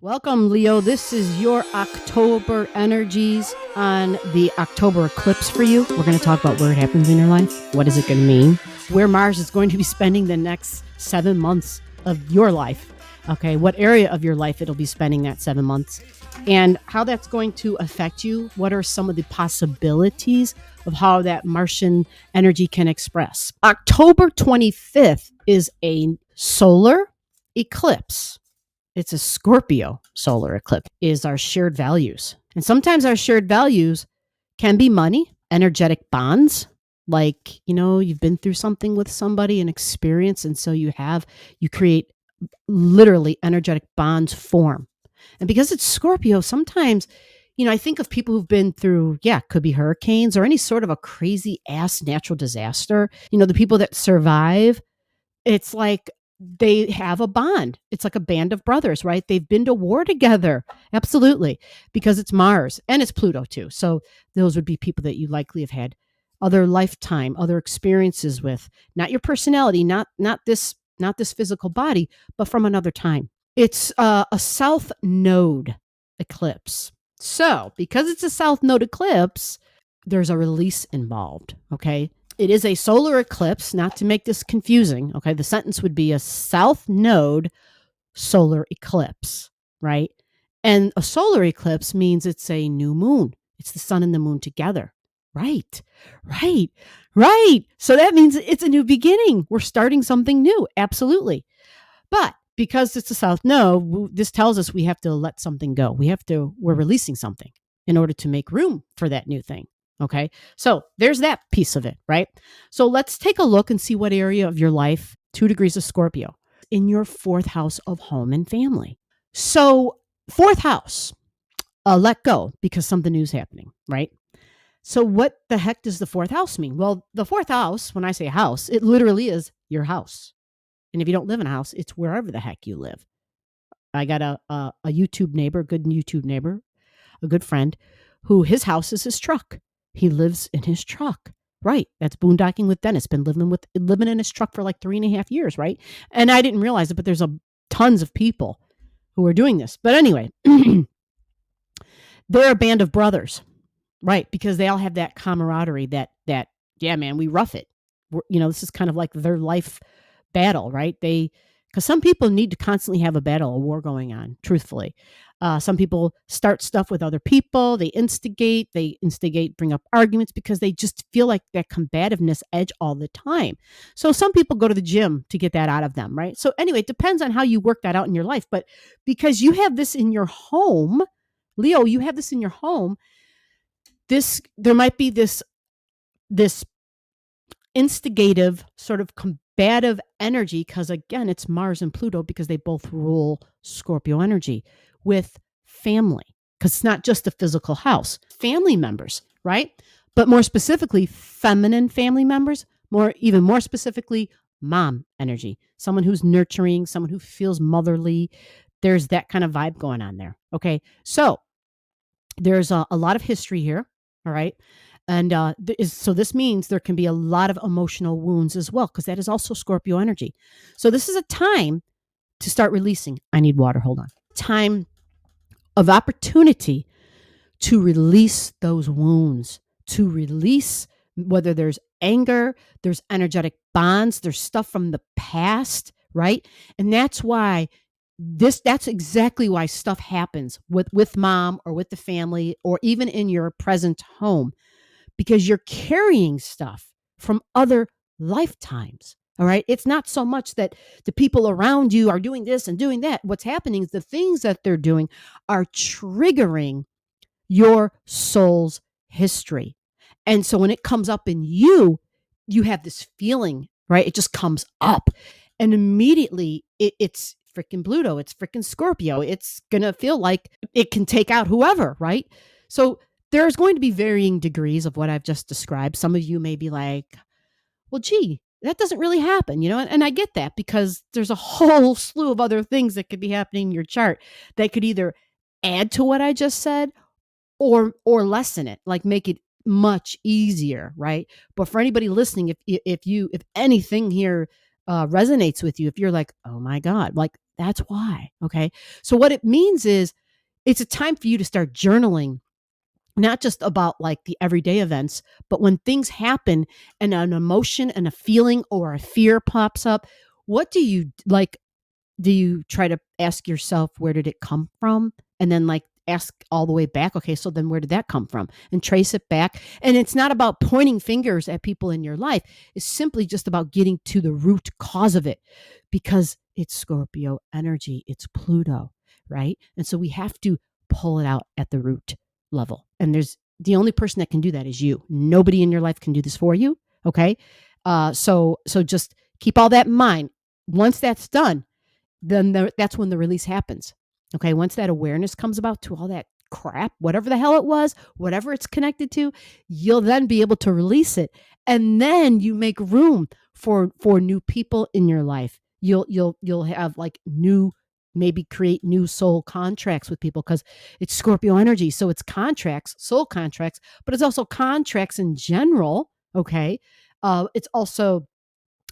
Welcome, Leo. This is your October energies on the October eclipse for you. We're going to talk about where it happens in your life. What is it going to mean? Where Mars is going to be spending the next 7 months of your life. Okay, what area of your life it'll be spending that 7 months and how that's going to affect you. What are some of the possibilities of how that Martian energy can express? October 25th is a solar eclipse. It's a Scorpio solar eclipse, is our shared values. And sometimes our shared values can be money, energetic bonds, like, you've been through something with somebody, an experience, and so you create literally energetic bonds form. And because it's Scorpio, sometimes, I think of people who've been through, could be hurricanes or any sort of a crazy ass natural disaster. The people that survive, it's like they have a bond. It's like a band of brothers, right? They've been to war together. Absolutely. Because it's Mars and it's Pluto too. So those would be people that you likely have had other lifetime, other experiences with, not your personality, not this physical body, but from another time. It's a south node eclipse. So because it's a south node eclipse, there's a release involved. Okay. It is a solar eclipse, not to make this confusing. Okay. The sentence would be a south node solar eclipse, right? And a solar eclipse means it's a new moon. It's the sun and the moon together. Right. So that means it's a new beginning. We're starting something new. Absolutely. But because it's a south node, this tells us we have to let something go. We're releasing something in order to make room for that new thing. Okay. So there's that piece of it, right? So let's take a look and see what area of your life, 2 degrees of Scorpio, in your 4th house of home and family. So 4th house, let go because something new is happening, right? So what the heck does the 4th house mean? Well, the 4th house, when I say house, it literally is your house. And if you don't live in a house, it's wherever the heck you live. I got a YouTube neighbor, a good YouTube neighbor, a good friend, who his house is his truck. He lives in his truck. Right. That's boondocking with Dennis. Been living in his truck for like 3.5 years. Right. And I didn't realize it, but there's tons of people who are doing this. But anyway, they're a band of brothers. Right. Because they all have that camaraderie that, yeah, man, we rough it. This is kind of like their life battle, right? Because some people need to constantly have a battle, a war going on, truthfully. Some people start stuff with other people. They instigate, bring up arguments because they just feel like that combativeness edge all the time. So some people go to the gym to get that out of them, right? So anyway, it depends on how you work that out in your life. But because you have this in your home, Leo, you have this in your home, there might be this instigative sort of combative energy, because again, it's Mars and Pluto, because they both rule Scorpio energy with family, because it's not just the physical house, family members, right? But more specifically, feminine family members, even more specifically, mom energy, someone who's nurturing, someone who feels motherly. There's that kind of vibe going on there. Okay. So there's a lot of history here. All right. And so this means there can be a lot of emotional wounds as well, because that is also Scorpio energy. So this is a time to start releasing. I need water. Hold on. Time of opportunity to release those wounds, to release whether there's anger, there's energetic bonds, there's stuff from the past, right? And that's exactly why stuff happens with mom or with the family or even in your present home, because you're carrying stuff from other lifetimes. All right. It's not so much that the people around you are doing this and doing that. What's happening is the things that they're doing are triggering your soul's history. And so when it comes up in you, you have this feeling, right? It just comes up and immediately it's freaking Pluto. It's freaking Scorpio. It's going to feel like it can take out whoever, right? So there's going to be varying degrees of what I've just described. Some of you may be like, well, gee, that doesn't really happen, and I get that, because there's a whole slew of other things that could be happening in your chart that could either add to what I just said or lessen it, like make it much easier, right? But for anybody listening, if anything here resonates with you, if you're like, oh my God, like That's why. Okay. So what it means is it's a time for you to start journaling, not just about like the everyday events, but when things happen and an emotion and a feeling or a fear pops up, what do you like? Do you try to ask yourself, where did it come from? And then like ask all the way back, okay, so then where did that come from? And trace it back. And it's not about pointing fingers at people in your life. It's simply just about getting to the root cause of it, because it's Scorpio energy, it's Pluto, right? And so we have to pull it out at the root level. And there's the only person that can do that is you. Nobody in your life can do this for you. Okay. So just keep all that in mind. Once that's done, then that's when the release happens. Okay. Once that awareness comes about to all that crap, whatever the hell it was, whatever it's connected to, you'll then be able to release it. And then you make room for new people in your life. You'll have like new, maybe create new soul contracts with people, because it's Scorpio energy. So it's contracts, soul contracts, but it's also contracts in general. Okay. It's also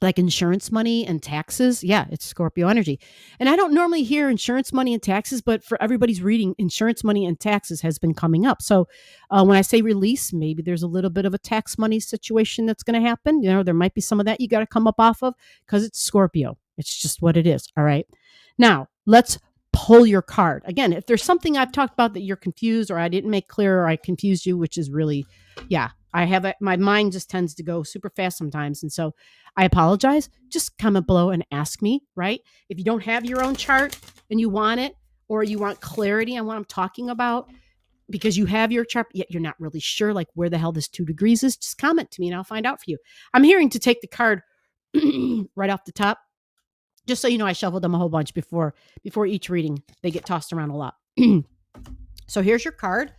like insurance money and taxes. Yeah, it's Scorpio energy. And I don't normally hear insurance money and taxes, but for everybody's reading, insurance money and taxes has been coming up. So when I say release, maybe there's a little bit of a tax money situation that's going to happen. You know, there might be some of that you got to come up off of, because it's Scorpio. It's just what it is. All right. Now, let's pull your card. Again, if there's something I've talked about that you're confused, or I didn't make clear, or I confused you, which is really, yeah, I have it. My mind just tends to go super fast sometimes. And so I apologize. Just comment below and ask me, right? If you don't have your own chart and you want it, or you want clarity on what I'm talking about, because you have your chart, yet you're not really sure like where the hell this 2 degrees is, just comment to me and I'll find out for you. I'm hearing to take the card right off the top. Just so you know, I shuffled them a whole bunch before each reading. They get tossed around a lot. So here's your card.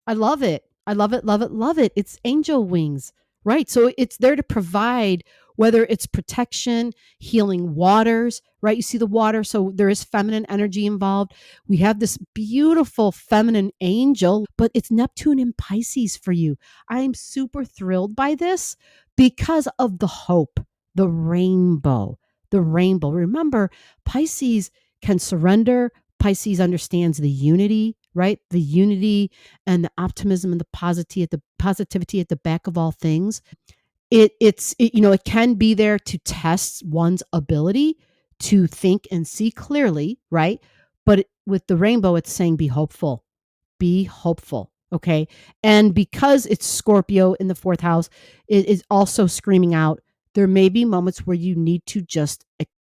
I love it. I love it, love it, love it. It's angel wings, right? So it's there to provide, whether it's protection, healing waters, right? You see the water, so there is feminine energy involved. We have this beautiful feminine angel, but it's Neptune in Pisces for you. I'm super thrilled by this because of the hope, the rainbow, the rainbow. Remember, Pisces can surrender. Pisces understands the unity, right? The unity and the optimism and the positivity at the back of all things. It can be there to test one's ability to think and see clearly, right? But with the rainbow, it's saying be hopeful. Be hopeful. Okay. And because it's Scorpio in the 4th house, it is also screaming out, there may be moments where you need to just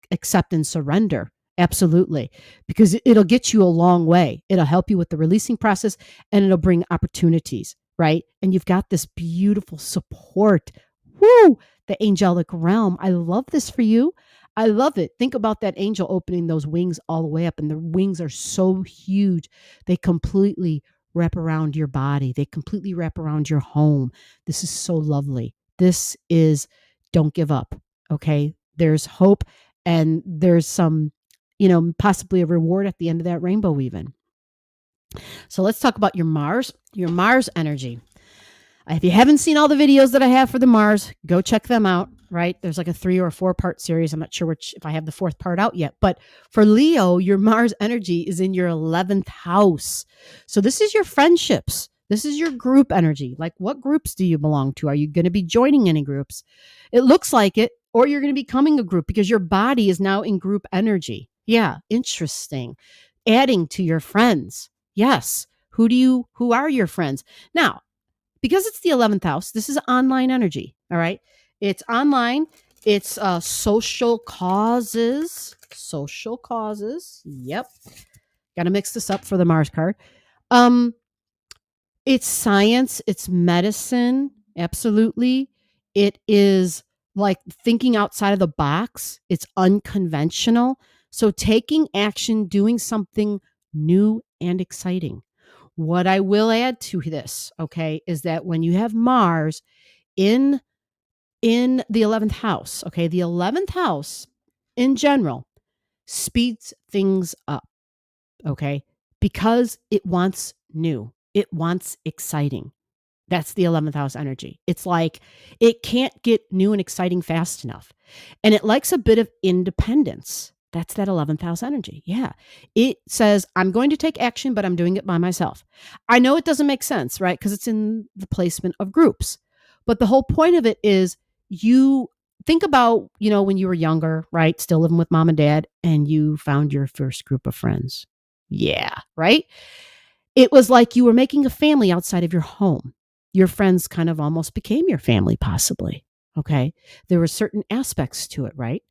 accept and surrender. Absolutely. Because it'll get you a long way. It'll help you with the releasing process, and it'll bring opportunities, right? And you've got this beautiful support. Woo! The angelic realm. I love this for you. I love it. Think about that angel opening those wings all the way up, and the wings are so huge. They completely wrap around your body. They completely wrap around your home. This is so lovely. This is, don't give up. Okay. There's hope, and there's some, possibly a reward at the end of that rainbow even. So let's talk about your Mars energy. If you haven't seen all the videos that I have for the Mars, go check them out, right? There's like a 3 or 4 part series. I'm not sure if I have the 4th part out yet, but for Leo, your Mars energy is in your 11th house. So this is your friendships. This is your group energy. Like, what groups do you belong to? Are you going to be joining any groups? It looks like it, or you're going to be becoming a group because your body is now in group energy. Yeah, interesting. Adding to your friends. Yes. Who are your friends? Now, because it's the 11th house, this is online energy. All right. It's online. It's social causes. Social causes. Yep. Got to mix this up for the Mars card. It's science. It's medicine. Absolutely. It is like thinking outside of the box. It's unconventional. So taking action, doing something new and exciting. What I will add to this, okay, is that when you have Mars in the 11th house, okay, the 11th house in general speeds things up, okay, because it wants new, it wants exciting. That's the 11th house energy. It's like it can't get new and exciting fast enough. And it likes a bit of independence. That's that 11th house energy. Yeah. It says, I'm going to take action, but I'm doing it by myself. I know it doesn't make sense, right? Because it's in the placement of groups. But the whole point of it is you think about, when you were younger, right? Still living with mom and dad, and you found your first group of friends. Yeah. Right. It was like you were making a family outside of your home. Your friends kind of almost became your family, possibly. Okay. There were certain aspects to it, right?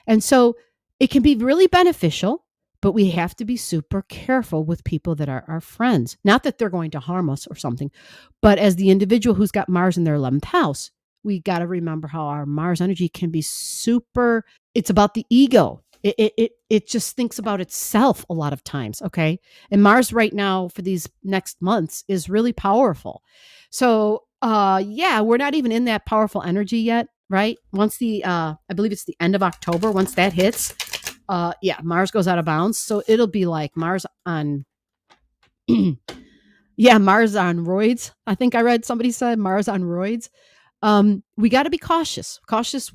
And so it can be really beneficial, but we have to be super careful with people that are our friends. Not that they're going to harm us or something, but as the individual who's got Mars in their 11th house, we got to remember how our Mars energy can be super, it's about the ego. It just thinks about itself a lot of times. Okay. And Mars right now for these next months is really powerful. So, yeah, we're not even in that powerful energy yet, right? Once I believe it's the end of October, once that hits, yeah, Mars goes out of bounds. So it'll be like Mars on, yeah, Mars on roids. I think I read somebody said Mars on roids. We got to be cautious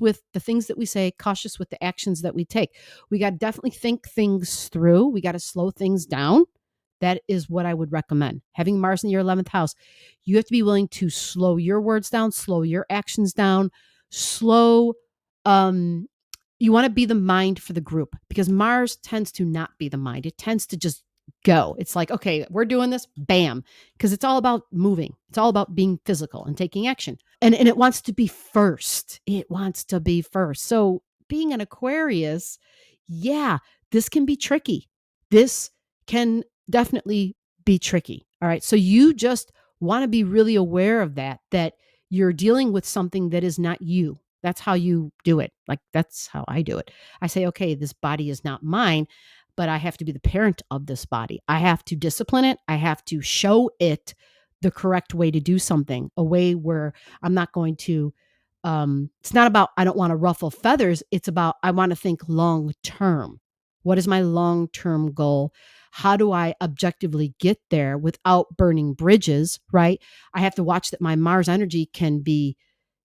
with the things that we say, cautious with the actions that we take. We got to definitely think things through. We got to slow things down. That is what I would recommend. Having Mars in your 11th house, you have to be willing to slow your words down, slow your actions down, slow. You want to be the mind for the group because Mars tends to not be the mind. It tends to just go. It's like, okay, we're doing this, bam, because it's all about moving. It's all about being physical and taking action. And it wants to be first. It wants to be first. So being an Aquarius, yeah, this can be tricky. This can definitely be tricky. All right. So you just want to be really aware of that you're dealing with something that is not you. That's how you do it. Like, that's how I do it. I say, okay, this body is not mine, but I have to be the parent of this body. I have to discipline it. I have to show it the correct way to do something, a way where I'm not going to, it's not about, I don't want to ruffle feathers. It's about, I want to think long term. What is my long term goal? How do I objectively get there without burning bridges, right? I have to watch that my Mars energy can be,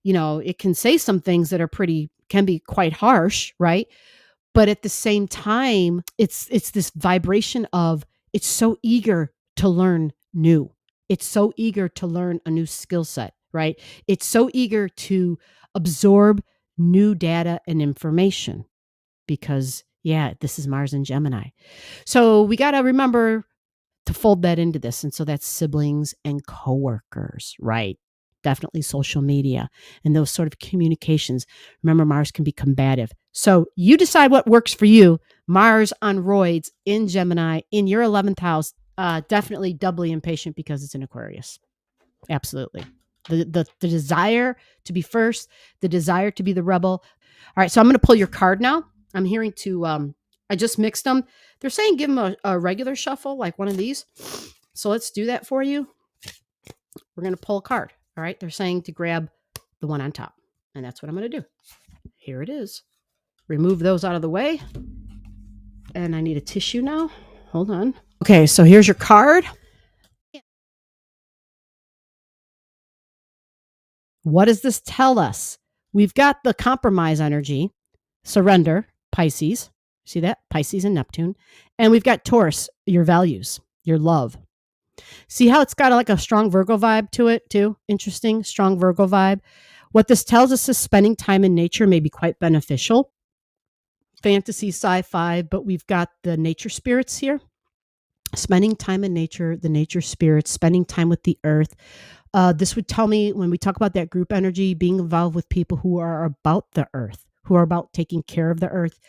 it can say some things that are can be quite harsh, right? But at the same time, it's this vibration of it's so eager to learn new. It's so eager to learn a new skill set, right? It's so eager to absorb new data and information because, yeah, this is Mars and Gemini. So we got to remember to fold that into this. And so that's siblings and coworkers, right? Definitely social media and those sort of communications. Remember, Mars can be combative. So you decide what works for you. Mars on roids in Gemini in your 11th house, definitely doubly impatient because it's in Aquarius. Absolutely. The desire to be first, the desire to be the rebel. All right. So I'm going to pull your card now. I'm hearing I just mixed them. They're saying give them a regular shuffle, like one of these. So let's do that for you. We're going to pull a card. All right. They're saying to grab the one on top. And that's what I'm going to do. Here it is. Remove those out of the way. And I need a tissue now. Hold on. Okay. So here's your card. What does this tell us? We've got the compromise energy, surrender, Pisces. See that? Pisces and Neptune. And we've got Taurus, your values, your love. See how it's got like a strong Virgo vibe to it too? Interesting, strong Virgo vibe. What this tells us is spending time in nature may be quite beneficial. Fantasy, sci-fi, but we've got the nature spirits here. Spending time in nature, the nature spirits, spending time with the earth. This would tell me when we talk about that group energy, being involved with people who are about the earth, who are about taking care of the earth,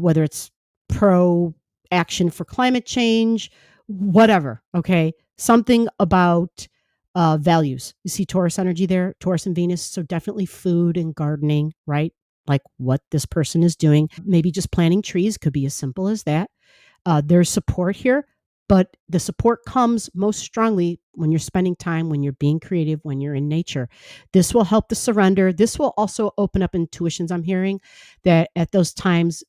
whether it's pro action for climate change, whatever. Okay. Something about values. You see Taurus energy there, Taurus and Venus. So definitely food and gardening, right? Like what this person is doing. Maybe just planting trees could be as simple as that. There's support here, but the support comes most strongly when you're spending time, when you're being creative, when you're in nature. This will help the surrender. This will also open up intuitions. I'm hearing that at those times,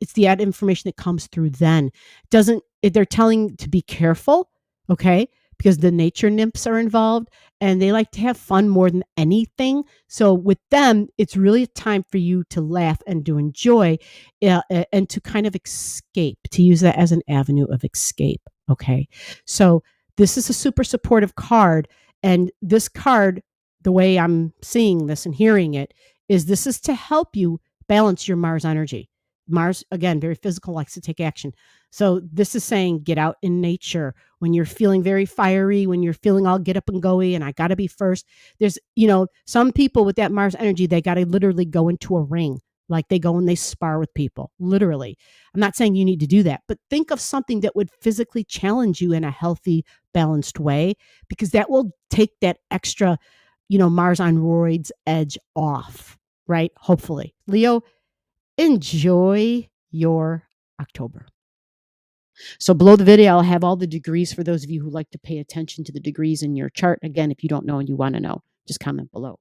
it's the added information that comes through then. They're telling to be careful, okay? because the nature nymphs are involved and they like to have fun more than anything. So with them, it's really a time for you to laugh and to enjoy and to kind of escape, to use that as an avenue of escape. Okay. So this is a super supportive card. And this card, the way I'm seeing this and hearing it, is this is to help you balance your Mars energy. Mars, again, very physical, likes to take action. So this is saying get out in nature when you're feeling very fiery, when you're feeling all get up and goey and I got to be first. There's, some people with that Mars energy, they got to literally go into a ring. Like they go and they spar with people, literally. I'm not saying you need to do that, but think of something that would physically challenge you in a healthy, balanced way, because that will take that extra, Mars on roids edge off, right? Hopefully. Leo, enjoy your October. So below the video, I'll have all the degrees for those of you who like to pay attention to the degrees in your chart. Again, if you don't know and you want to know, just comment below.